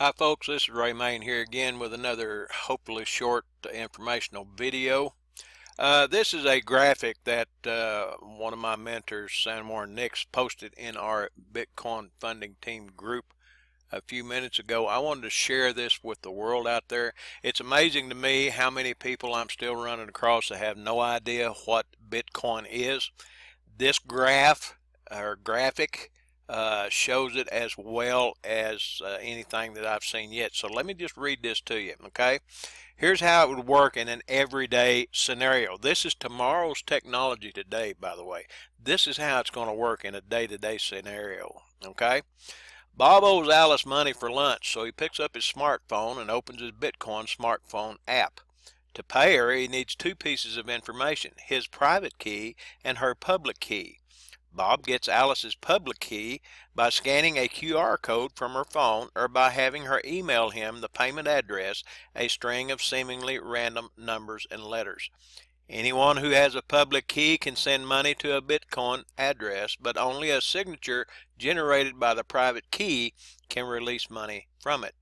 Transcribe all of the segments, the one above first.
Hi folks, this is Ray Main here again with another hopefully short informational video. This is a graphic that one of my mentors, Sanmore Nix, posted in our Bitcoin funding team group a few minutes ago. I wanted to share this with the world out there. It's amazing to me how many people I'm still running across that have no idea what Bitcoin is. This graph or graphic shows it as well as anything that I've seen yet. So let me just read this to you, okay? Here's how it would work in an everyday scenario. This is tomorrow's technology today, by the way. This is how it's going to work in a day-to-day scenario, okay? Bob owes Alice money for lunch, so he picks up his smartphone and opens his Bitcoin smartphone app. To pay her, he needs two pieces of information, his private key and her public key. Bob gets Alice's public key by scanning a QR code from her phone or by having her email him the payment address, a string of seemingly random numbers and letters. Anyone who has a public key can send money to a Bitcoin address, but only a signature generated by the private key can release money from it.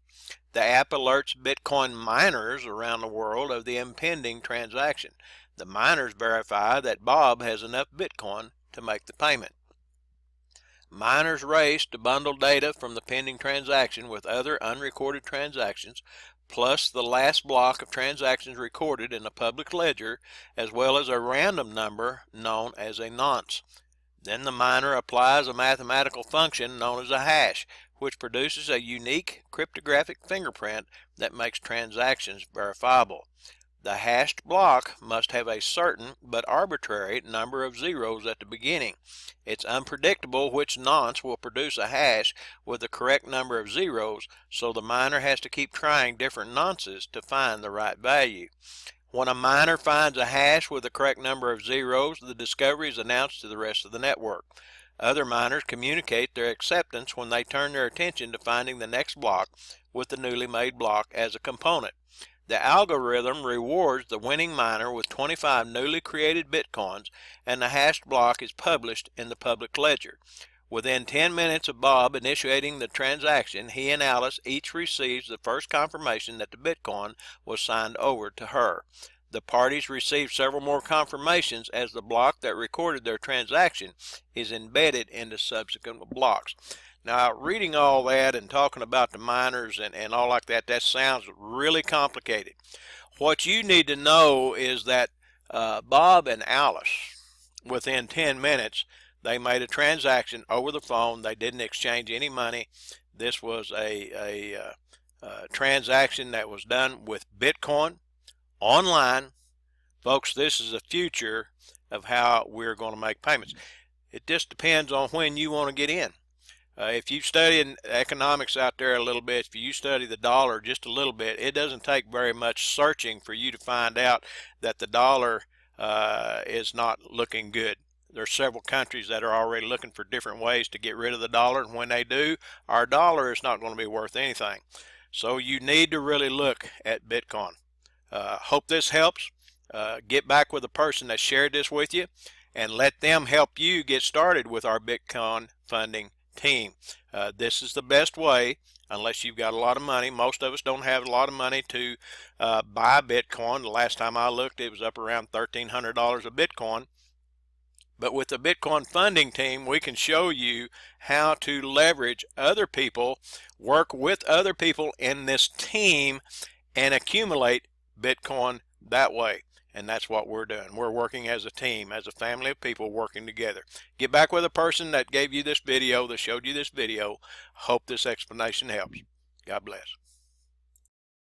The app alerts Bitcoin miners around the world of the impending transaction. The miners verify that Bob has enough Bitcoin to make the payment. Miners race to bundle data from the pending transaction with other unrecorded transactions, plus the last block of transactions recorded in the public ledger, as well as a random number known as a nonce. Then the miner applies a mathematical function known as a hash, which produces a unique cryptographic fingerprint that makes transactions verifiable. The hashed block must have a certain but arbitrary number of zeros at the beginning. It's unpredictable which nonce will produce a hash with the correct number of zeros, so the miner has to keep trying different nonces to find the right value. When a miner finds a hash with the correct number of zeros, the discovery is announced to the rest of the network. Other miners communicate their acceptance when they turn their attention to finding the next block with the newly made block as a component. The algorithm rewards the winning miner with 25 newly created Bitcoins, and the hashed block is published in the public ledger. Within 10 minutes of Bob initiating the transaction, he and Alice each receives the first confirmation that the Bitcoin was signed over to her. The parties receive several more confirmations as the block that recorded their transaction is embedded into subsequent blocks. Now, reading all that and talking about the miners and all like that, that sounds really complicated. What you need to know is that Bob and Alice, within 10 minutes, they made a transaction over the phone. They didn't exchange any money. This was a transaction that was done with Bitcoin online. Folks, this is the future of how we're going to make payments. It just depends on when you want to get in. If you study economics out there a little bit, if you study the dollar just a little bit, it doesn't take very much searching for you to find out that the dollar is not looking good. There are several countries that are already looking for different ways to get rid of the dollar, and when they do, our dollar is not going to be worth anything. So you need to really look at Bitcoin. Hope this helps. Get back with the person that shared this with you and let them help you get started with our Bitcoin funding team. This is the best way, unless you've got a lot of money. Most of us don't have a lot of money to buy Bitcoin. The last time I looked, it was up around $1,300 a Bitcoin. But with the Bitcoin funding team, we can show you how to leverage other people, work with other people in this team, and accumulate Bitcoin that way. And that's what we're doing. We're working as a team, as a family of people working together. Get back with a person that gave you this video, that showed you this video. Hope this explanation helps. God bless.